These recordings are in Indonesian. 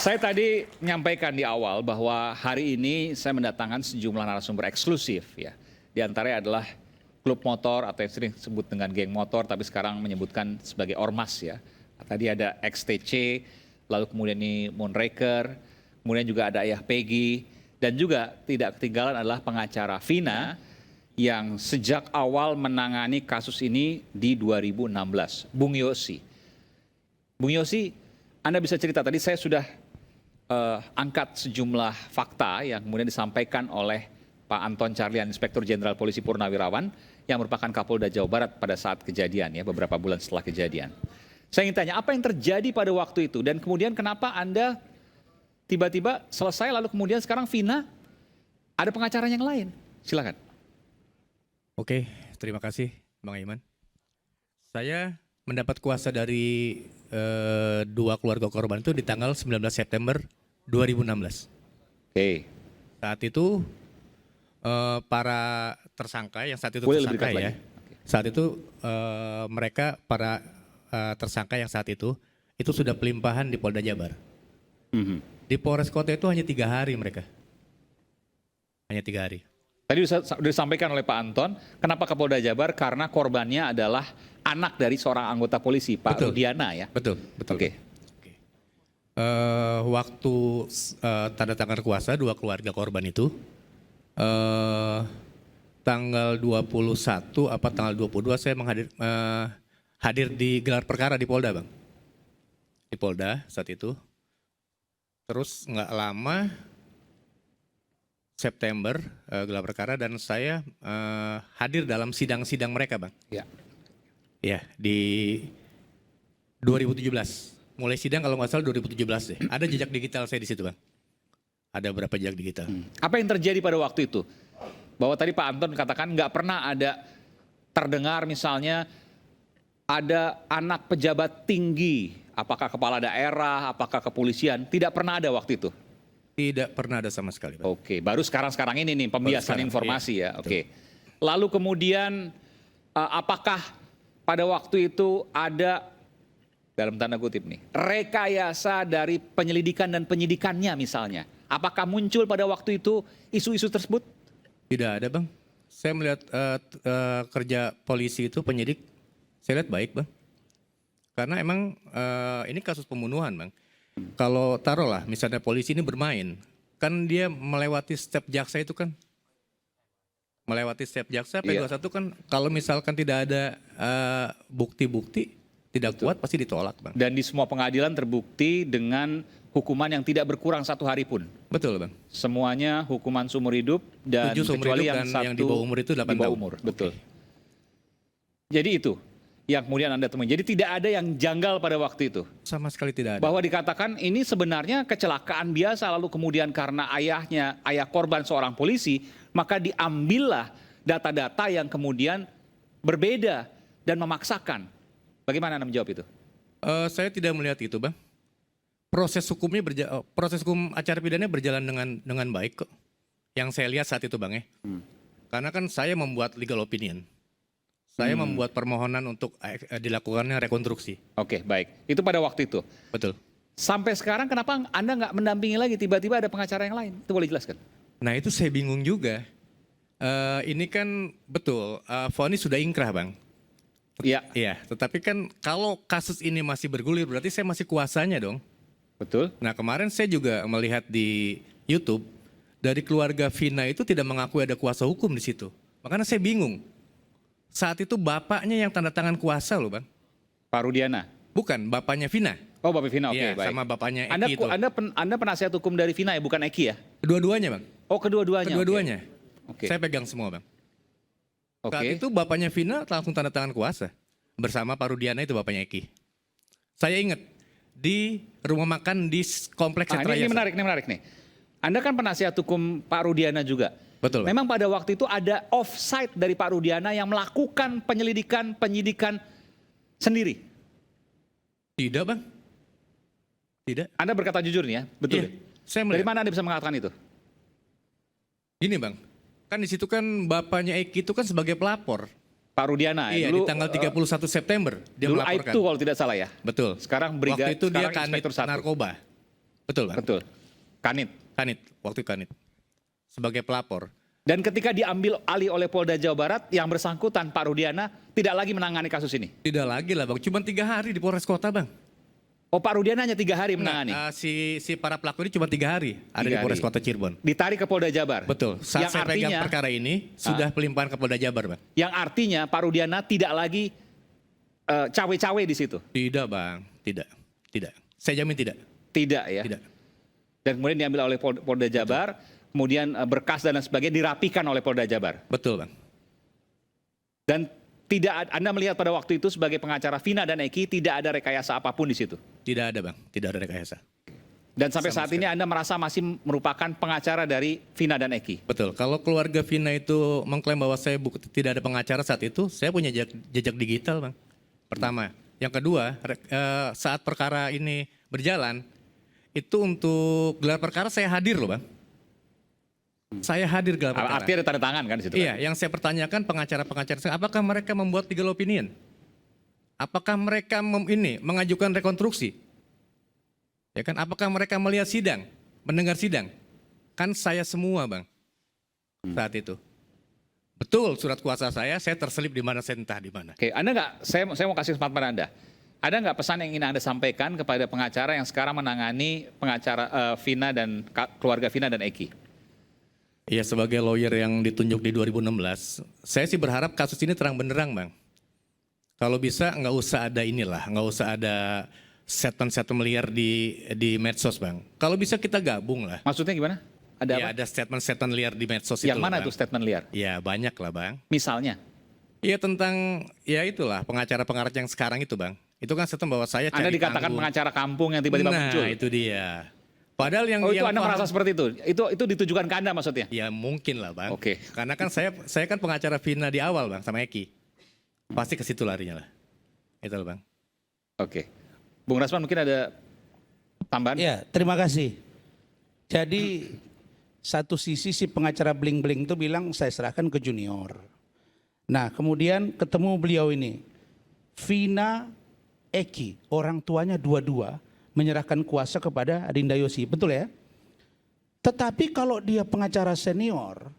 Saya tadi menyampaikan di awal bahwa hari ini saya mendatangkan sejumlah narasumber eksklusif ya. Di antaranya adalah klub motor atau yang sering disebut dengan geng motor tapi sekarang menyebutkan sebagai ormas ya. Tadi ada XTC, lalu kemudian ini Moonraker, kemudian juga ada Ayah Peggy, dan juga tidak ketinggalan adalah pengacara Vina yang sejak awal menangani kasus ini di 2016, Bung Yosi. Bung Yosi, Anda bisa cerita, tadi saya sudah angkat sejumlah fakta yang kemudian disampaikan oleh Pak Anton Carlyan, Inspektur Jenderal Polisi Purnawirawan, yang merupakan Kapolda Jawa Barat pada saat kejadian ya, beberapa bulan setelah kejadian. Saya ingin tanya, apa yang terjadi pada waktu itu dan kemudian kenapa Anda tiba-tiba selesai lalu kemudian sekarang Vina ada pengacara yang lain? Silakan. Oke, terima kasih Bang Iman. Saya mendapat kuasa dari dua keluarga korban itu di tanggal 19 September 2016. Oke. Saat itu para tersangka yang saat itu Boleh tersangka lebih dekat ya. lagi? Saat itu mereka para tersangka yang saat itu sudah pelimpahan di Polda Jabar. Di Polres Kota itu hanya 3 hari mereka. Hanya 3 hari. Tadi sudah disampaikan oleh Pak Anton, kenapa ke Polda Jabar? Karena korbannya adalah anak dari seorang anggota polisi, Pak Betul. Rudiana ya. Betul. Oke. Waktu tanda tangan kuasa dua keluarga korban itu tanggal 21 apa tanggal 22 saya hadir di gelar perkara di Polda, Bang. Di Polda saat itu. Terus nggak lama September gelar perkara dan saya hadir dalam sidang-sidang mereka, Bang. Ya. Ya, di 2017. Mulai sidang kalau nggak salah 2017 deh. Ada jejak digital saya di situ, Bang. Ada berapa jejak digital. Apa yang terjadi pada waktu itu? Bahwa tadi Pak Anton katakan nggak pernah ada terdengar misalnya ada anak pejabat tinggi, apakah kepala daerah, apakah kepolisian, tidak pernah ada waktu itu? Tidak pernah ada sama sekali, Bang. Oke, baru sekarang ini nih pembiasan sekarang, informasi iya. ya. Oke. Lalu kemudian apakah pada waktu itu ada dalam tanda kutip nih rekayasa dari penyelidikan dan penyidikannya misalnya? Apakah muncul pada waktu itu isu-isu tersebut? Tidak ada, Bang. Saya melihat kerja polisi itu penyidik, saya lihat baik, Bang. Karena emang ini kasus pembunuhan, Bang. Kalau taruhlah misalnya polisi ini bermain, kan dia melewati step jaksa itu kan. Melewati step jaksa P21 kan kalau misalkan tidak ada bukti-bukti tidak kuat pasti ditolak, Bang. Dan di semua pengadilan terbukti dengan hukuman yang tidak berkurang 1 hari pun. Betul, Bang. Semuanya hukuman seumur hidup dan 7 seumur kecuali hidup yang dan satu yang di bawah umur itu 8 di bawah tahun. umur. Betul. Jadi itu yang kemudian Anda temui. Jadi tidak ada yang janggal pada waktu itu. Sama sekali tidak ada. Bahwa dikatakan ini sebenarnya kecelakaan biasa lalu kemudian karena ayah korban seorang polisi, maka diambillah data-data yang kemudian berbeda dan memaksakan. Bagaimana Anda menjawab itu? Saya tidak melihat itu, Bang. Proses hukum acara pidananya berjalan dengan baik kok. Yang saya lihat saat itu, Bang ya. Karena kan saya membuat legal opinion. Saya membuat permohonan untuk dilakukannya rekonstruksi. Oke, baik. Itu pada waktu itu. Betul. Sampai sekarang kenapa Anda nggak mendampingi lagi? Tiba-tiba ada pengacara yang lain. Itu boleh jelaskan? Nah itu saya bingung juga. Ini kan betul, vonis sudah ingkrah, Bang. Iya. Iya, tetapi kan kalau kasus ini masih bergulir berarti saya masih kuasanya dong. Betul. Nah kemarin saya juga melihat di YouTube dari keluarga Vina itu tidak mengakui ada kuasa hukum di situ. Makanya saya bingung. Saat itu bapaknya yang tanda tangan kuasa loh, Bang. Pak Rudiana. Bukan, bapaknya Vina. Oh, Bapak Vina, oke, Iya, baik. sama bapaknya Eki itu. Anda penasihat hukum dari Vina ya, bukan Eki ya? Kedua-duanya, Bang. Oh, kedua-duanya. Kedua-duanya. Oke. Saya pegang semua, Bang. Oke. Saat itu bapaknya Vina langsung tanda tangan kuasa. Bersama Pak Rudiana itu bapaknya Eki. Saya ingat di rumah makan di kompleks Ah, ini menarik nih. Anda kan penasihat hukum Pak Rudiana juga. Betul, Bang. Memang pada waktu itu ada offside dari Pak Rudiana yang melakukan penyidikan sendiri. Tidak, Bang. Tidak. Anda berkata jujur nih ya, betul. Iya, ya? saya Dari melihat. mana Anda bisa mengatakan itu? Gini, Bang. Kan di situ kan bapaknya Eki itu kan sebagai pelapor. Pak Rudiana. Iya, dulu, di tanggal 31 September dia dulu melaporkan. Aibtu kalau tidak salah ya. Betul. Sekarang brigade, Waktu itu dia sekarang kanit inspektur 1. narkoba. Betul Bang. Betul. Kanit. Kanit, waktu Kanit. Sebagai pelapor. Dan ketika diambil alih oleh Polda Jawa Barat, yang bersangkutan Pak Rudiana tidak lagi menangani kasus ini. Tidak lagi lah Bang, cuma 3 hari di Polres Kota Bang. Oh, Pak Rudiana hanya 3 hari menangani. Si para pelaku ini cuma 3 hari ada 3 di Polres hari. Kota Cirebon. Ditarik ke Polda Jabar. Betul, saat Yang saya pegang artinya- perkara ini, sudah pelimpahan ke Polda Jabar Bang. Yang artinya Pak Rudiana tidak lagi cawe-cawe di situ. Tidak Bang, tidak. Saya jamin tidak. Tidak ya. Tidak. Dan kemudian diambil oleh Polda Jabar, kemudian berkas dan lain sebagainya dirapikan oleh Polda Jabar. Betul Bang. Dan Anda melihat pada waktu itu sebagai pengacara Vina dan Eki tidak ada rekayasa apapun di situ. Tidak ada Bang, tidak ada rekayasa. Dan sampai saat ini Anda merasa masih merupakan pengacara dari Vina dan Eki. Betul, kalau keluarga Vina itu mengklaim bahwa saya tidak ada pengacara saat itu, saya punya jejak digital Bang. Pertama. Yang kedua, saat perkara ini berjalan, itu untuk gelar perkara saya hadir loh Bang. Saya hadir gelar perkara. Artinya ada tanda tangan kan di situ. Iya, kan? yang saya pertanyakan pengacara-pengacara saya, apakah mereka membuat legal opinion? Apakah mereka mengajukan rekonstruksi? Ya kan, apakah mereka melihat sidang, mendengar sidang? Kan saya semua Bang, saat itu. Betul, surat kuasa saya terselip di mana saya entah di mana. Oke, Anda nggak? Saya mau kasih kesempatan pada Anda. Ada nggak pesan yang ingin Anda sampaikan kepada pengacara yang sekarang menangani pengacara Vina dan keluarga Vina dan Eki? Iya, sebagai lawyer yang ditunjuk di 2016, saya sih berharap kasus ini terang benderang Bang. Kalau bisa nggak usah ada nggak usah ada statement-statement liar di medsos Bang. Kalau bisa kita gabung lah. Maksudnya gimana? Ada Ya apa? ada statement-statement liar di medsos itu. Yang mana Bang. itu statement liar? Ya banyak lah Bang. Misalnya? Iya tentang, ya itulah pengacara-pengacara yang sekarang itu Bang. Itu kan statement bahwa saya Anda cari dikatakan panggung. pengacara kampung yang tiba-tiba muncul. Nah itu dia. Padahal yang Oh itu yang Anda paham- merasa seperti itu? Itu ditujukan ke Anda maksudnya? Ya mungkin lah Bang. Oke. Karena kan saya kan pengacara Vina di awal Bang sama Eki. Pasti ke situ larinya lah. Itu loh Bang. Oke. Bung Rasman mungkin ada tambahan? Ya, terima kasih. Jadi satu sisi si pengacara bling-bling itu bilang saya serahkan ke junior. Nah, kemudian ketemu beliau ini. Vina, Eki, orang tuanya dua-dua menyerahkan kuasa kepada Adinda Yosi. Betul ya? Tetapi kalau dia pengacara senior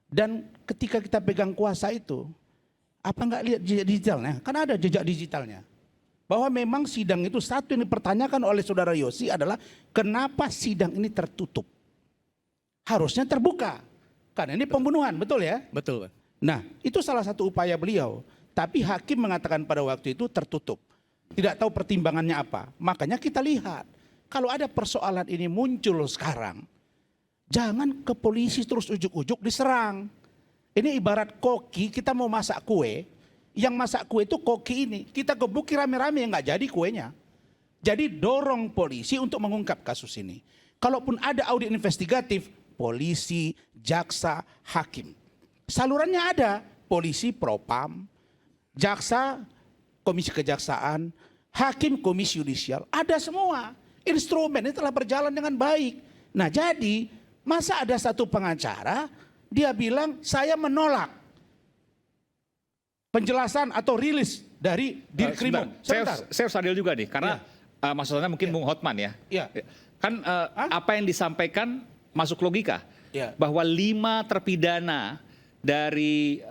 dan ketika kita pegang kuasa itu, apa enggak lihat jejak digitalnya? Kan ada jejak digitalnya. Bahwa memang sidang itu satu yang dipertanyakan oleh saudara Yosi adalah kenapa sidang ini tertutup? Harusnya terbuka. Karena ini pembunuhan, betul ya? Betul Bang. Nah, itu salah satu upaya beliau. Tapi hakim mengatakan pada waktu itu tertutup. Tidak tahu pertimbangannya apa. Makanya kita lihat, kalau ada persoalan ini muncul sekarang, jangan ke polisi terus ujuk-ujuk diserang. Ini ibarat koki, kita mau masak kue, yang masak kue itu koki ini, kita gebuki rame-rame nggak jadi kuenya. Jadi dorong polisi untuk mengungkap kasus ini. Kalaupun ada audit investigatif, polisi, jaksa, hakim. Salurannya ada, polisi propam, jaksa komisi kejaksaan, hakim komisi yudisial, ada semua. Instrumen ini telah berjalan dengan baik. Nah jadi masa ada satu pengacara, dia bilang saya menolak penjelasan atau rilis dari Dirkrimum. Sebentar. Saya harus adil juga nih, karena maksudnya mungkin Bung Hotman ya. Iya. Kan apa yang disampaikan masuk logika. Iya. Bahwa 5 terpidana dari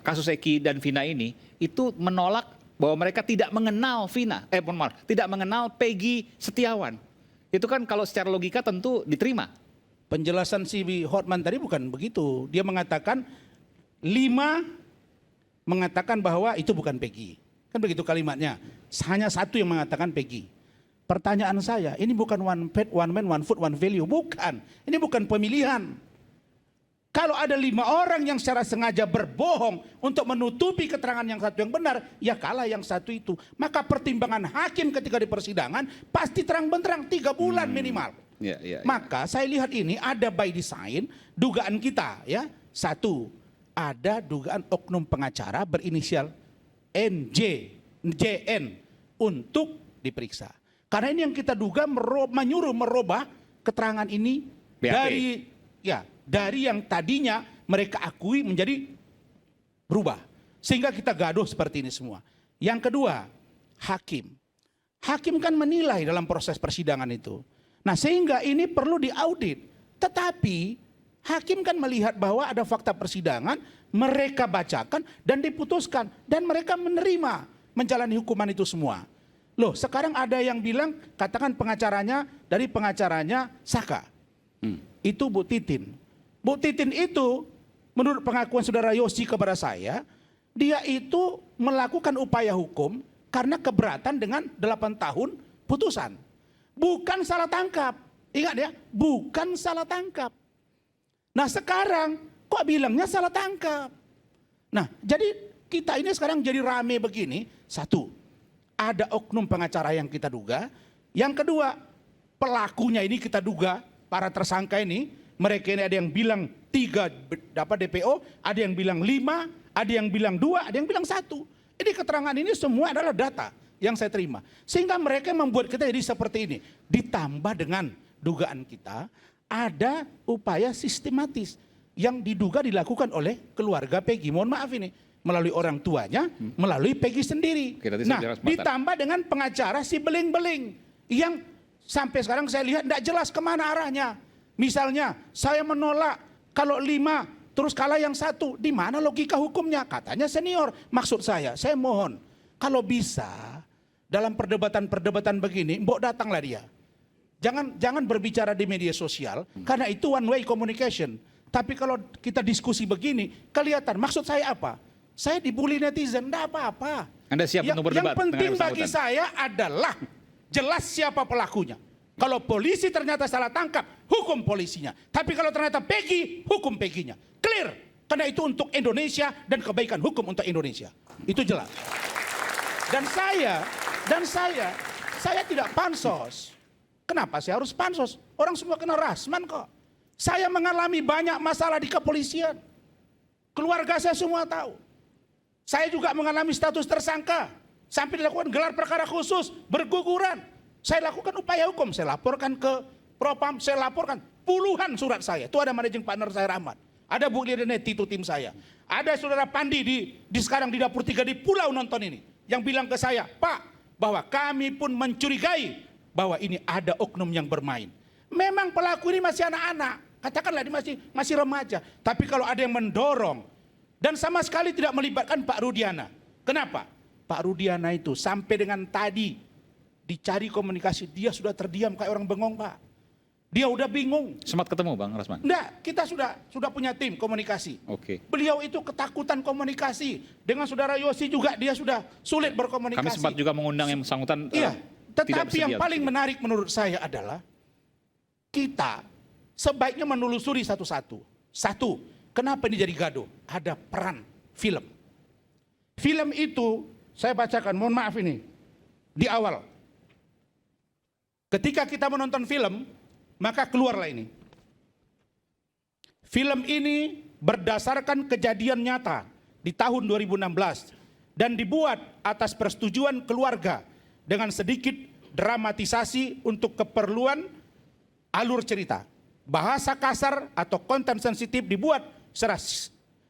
kasus Eki dan Vina ini itu menolak bahwa mereka tidak mengenal Vina, tidak mengenal Peggy Setiawan. Itu kan kalau secara logika tentu diterima. Penjelasan si Hotman tadi bukan begitu. Dia mengatakan 5 mengatakan bahwa itu bukan Peggy. Kan begitu kalimatnya. Hanya satu yang mengatakan Peggy. Pertanyaan saya, ini bukan one faith, one man, one food, one value. Bukan. Ini bukan pemilihan. Kalau ada 5 orang yang secara sengaja berbohong untuk menutupi keterangan yang satu yang benar, ya kalah yang satu itu. Maka pertimbangan hakim ketika di persidangan pasti terang benderang 3 bulan minimal. Ya. Maka saya lihat ini ada by design dugaan kita ya. Satu, ada dugaan oknum pengacara berinisial JN untuk diperiksa. Karena ini yang kita duga menyuruh merubah keterangan ini BAP. dari yang tadinya mereka akui menjadi berubah. Sehingga kita gaduh seperti ini semua. Yang kedua, hakim. Hakim kan menilai dalam proses persidangan itu. Nah sehingga ini perlu diaudit. Tetapi hakim kan melihat bahwa ada fakta persidangan, mereka bacakan dan diputuskan. Dan mereka menerima menjalani hukuman itu semua. Loh sekarang ada yang bilang, katakan pengacaranya, dari pengacaranya Saka. Itu Bu Titin. Bu Titin itu menurut pengakuan saudara Yosi kepada saya, dia itu melakukan upaya hukum karena keberatan dengan 8 tahun putusan. Bukan salah tangkap. Ingat ya, bukan salah tangkap. Nah sekarang kok bilangnya salah tangkap. Nah jadi kita ini sekarang jadi rame begini. Satu, ada oknum pengacara yang kita duga. Yang kedua, pelakunya ini kita duga, para tersangka ini, mereka ini ada yang bilang 3 dapat DPO, ada yang bilang 5, ada yang bilang 2, ada yang bilang 1. Ini keterangan ini semua adalah data yang saya terima. Sehingga mereka membuat kita jadi seperti ini. Ditambah dengan dugaan kita, ada upaya sistematis yang diduga dilakukan oleh keluarga Peggy. Mohon maaf ini, melalui orang tuanya, melalui Peggy sendiri. Oke, nah, ditambah dengan pengacara si beling-beling yang sampai sekarang saya lihat tidak jelas kemana arahnya. Misalnya, saya menolak kalau 5 terus kalah yang 1, di mana logika hukumnya? Katanya senior. Maksud saya mohon, kalau bisa dalam perdebatan-perdebatan begini, mbok datanglah dia. Jangan berbicara di media sosial, karena itu one way communication. Tapi kalau kita diskusi begini, kelihatan maksud saya apa? Saya dibully netizen, enggak apa-apa. Anda siap untuk berdebat? Yang penting bagi saya adalah jelas siapa pelakunya. Kalau polisi ternyata salah tangkap, hukum polisinya. Tapi kalau ternyata Peggy, hukum Peggy-nya. Clear. Karena itu untuk Indonesia dan kebaikan hukum untuk Indonesia. Itu jelas. Dan saya tidak pansos. Kenapa saya harus pansos? Orang semua kena rasman kok. Saya mengalami banyak masalah di kepolisian. Keluarga saya semua tahu. Saya juga mengalami status tersangka. Sampai dilakukan gelar perkara khusus, berguguran. Saya lakukan upaya hukum. Saya laporkan ke Propam, saya laporkan puluhan surat saya. Itu ada managing partner saya Rahmat. Ada Bu Lidenetti itu tim saya. Ada saudara Pandi di sekarang di Dapur 3 di Pulau nonton ini. Yang bilang ke saya, Pak, bahwa kami pun mencurigai bahwa ini ada oknum yang bermain. Memang pelaku ini masih anak-anak, katakanlah dia masih remaja. Tapi kalau ada yang mendorong dan sama sekali tidak melibatkan Pak Rudiana. Kenapa? Pak Rudiana itu sampai dengan tadi dicari komunikasi, dia sudah terdiam kayak orang bengong, Pak. Dia udah bingung. Sempat ketemu Bang Rasman? Enggak, kita sudah punya tim komunikasi. Oke. Beliau itu ketakutan komunikasi. Dengan saudara Yosi juga dia sudah sulit berkomunikasi. Kami sempat juga mengundang yang bersangkutan. Iya. Tetapi yang paling menarik menurut saya adalah kita sebaiknya menelusuri satu-satu. Satu, kenapa ini jadi gaduh? Ada peran film. Film itu saya bacakan, mohon maaf ini, di awal. Ketika kita menonton film, maka keluarlah ini. Film ini berdasarkan kejadian nyata di tahun 2016 dan dibuat atas persetujuan keluarga dengan sedikit dramatisasi untuk keperluan alur cerita. Bahasa kasar atau konten sensitif dibuat secara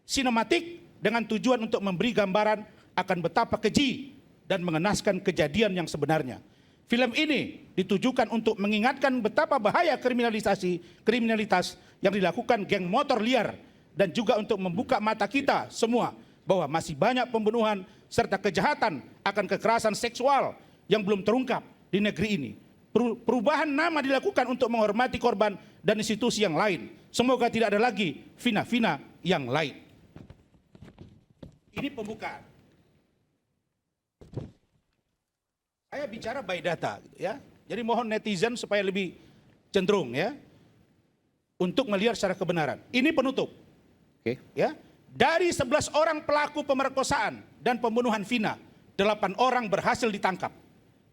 sinematik dengan tujuan untuk memberi gambaran akan betapa keji dan mengenaskan kejadian yang sebenarnya. Film ini ditujukan untuk mengingatkan betapa bahaya kriminalitas yang dilakukan geng motor liar dan juga untuk membuka mata kita semua bahwa masih banyak pembunuhan serta kejahatan akan kekerasan seksual yang belum terungkap di negeri ini. Perubahan nama dilakukan untuk menghormati korban dan institusi yang lain. Semoga tidak ada lagi fina-fina yang lain. Ini pembukaan. Saya bicara by data, ya. Jadi mohon netizen supaya lebih cenderung, ya, untuk melihat secara kebenaran. Ini penutup. Oke. Ya. Dari 11 orang pelaku pemerkosaan dan pembunuhan Vina, 8 orang berhasil ditangkap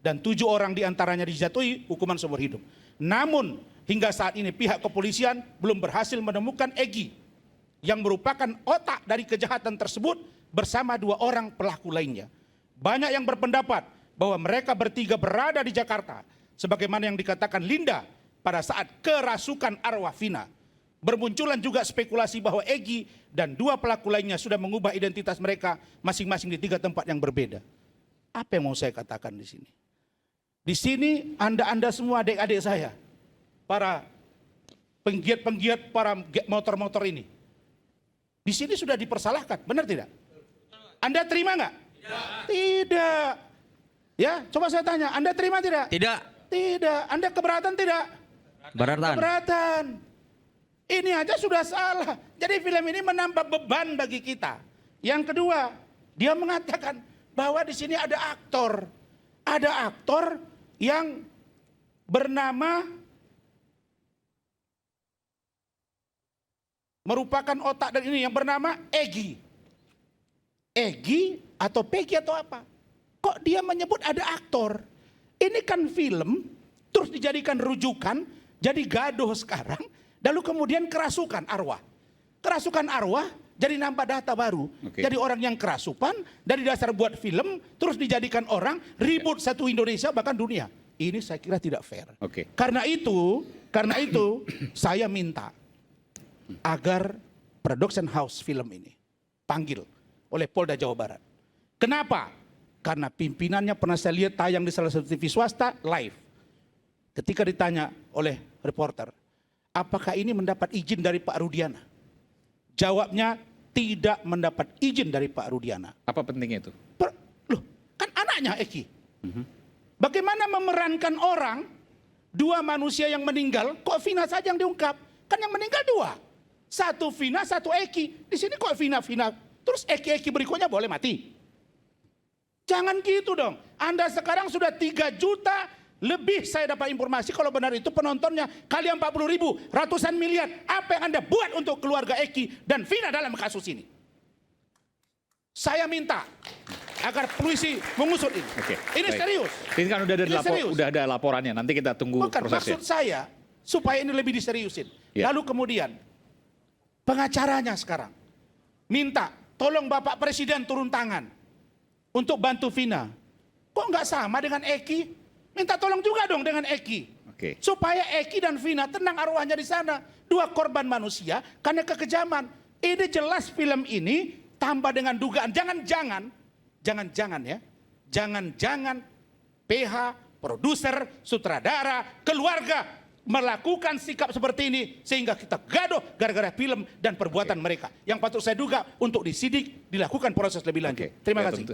dan 7 orang diantaranya dijatuhi hukuman seumur hidup. Namun hingga saat ini pihak kepolisian belum berhasil menemukan Egy yang merupakan otak dari kejahatan tersebut bersama 2 orang pelaku lainnya. Banyak yang berpendapat bahwa mereka bertiga berada di Jakarta sebagaimana yang dikatakan Linda pada saat kerasukan arwah Vina. Bermunculan juga spekulasi bahwa Egy dan 2 pelaku lainnya sudah mengubah identitas mereka masing-masing di 3 tempat yang berbeda. Apa yang mau saya katakan di sini? Di sini Anda semua adik-adik saya, para penggiat-penggiat para motor-motor ini. Di sini sudah dipersalahkan, benar tidak? Anda terima nggak? Tidak. Ya, coba saya tanya, Anda terima tidak? Tidak. Tidak. Anda keberatan tidak? Keberatan. Keberatan. Ini aja sudah salah. Jadi film ini menambah beban bagi kita. Yang kedua, dia mengatakan bahwa di sini ada aktor. Ada aktor yang bernama merupakan otak dan ini yang bernama Egy. Egy atau Peggy atau apa? Kok dia menyebut ada aktor? Ini kan film, terus dijadikan rujukan, jadi gaduh sekarang, lalu kemudian kerasukan arwah. Kerasukan arwah jadi nambah data baru. Oke. Jadi orang yang kerasukan, dari dasar buat film, terus dijadikan orang, ribut satu Indonesia bahkan dunia. Ini saya kira tidak fair. Oke. Karena itu saya minta agar production house film ini panggil oleh Polda Jawa Barat. Kenapa? Karena pimpinannya pernah saya lihat tayang di salah satu TV swasta live. Ketika ditanya oleh reporter, apakah ini mendapat izin dari Pak Rudiana? Jawabnya tidak mendapat izin dari Pak Rudiana. Apa pentingnya itu? Loh, kan anaknya Eki. Bagaimana memerankan orang, dua manusia yang meninggal, kok Vina saja yang diungkap? Kan yang meninggal dua. Satu Vina, satu Eki. Di sini kok Vina. Terus Eki berikutnya boleh mati. Jangan gitu dong. Anda sekarang sudah 3 juta lebih saya dapat informasi kalau benar itu penontonnya kali 40 ribu, ratusan miliar. Apa yang Anda buat untuk keluarga Eki dan Vina dalam kasus ini? Saya minta agar polisi mengusut ini. Oke, Ini baik. serius. Ini kan udah ada laporannya. Nanti kita tunggu Bukan, prosesnya. maksud saya supaya ini lebih diseriusin. Ya. Lalu kemudian pengacaranya sekarang minta tolong Bapak Presiden turun tangan untuk bantu Vina. Kok nggak sama dengan Eki? Minta tolong juga dong dengan Eki. Oke. Supaya Eki dan Vina tenang arwahnya di sana. Dua korban manusia karena kekejaman. Ini jelas film ini tambah dengan dugaan. Jangan-jangan ya. Jangan-jangan PH, produser, sutradara, keluarga melakukan sikap seperti ini sehingga kita gaduh gara-gara film dan perbuatan mereka. Yang patut saya duga untuk disidik dilakukan proses lebih lanjut. Oke. Terima Ya, kasih. tentu.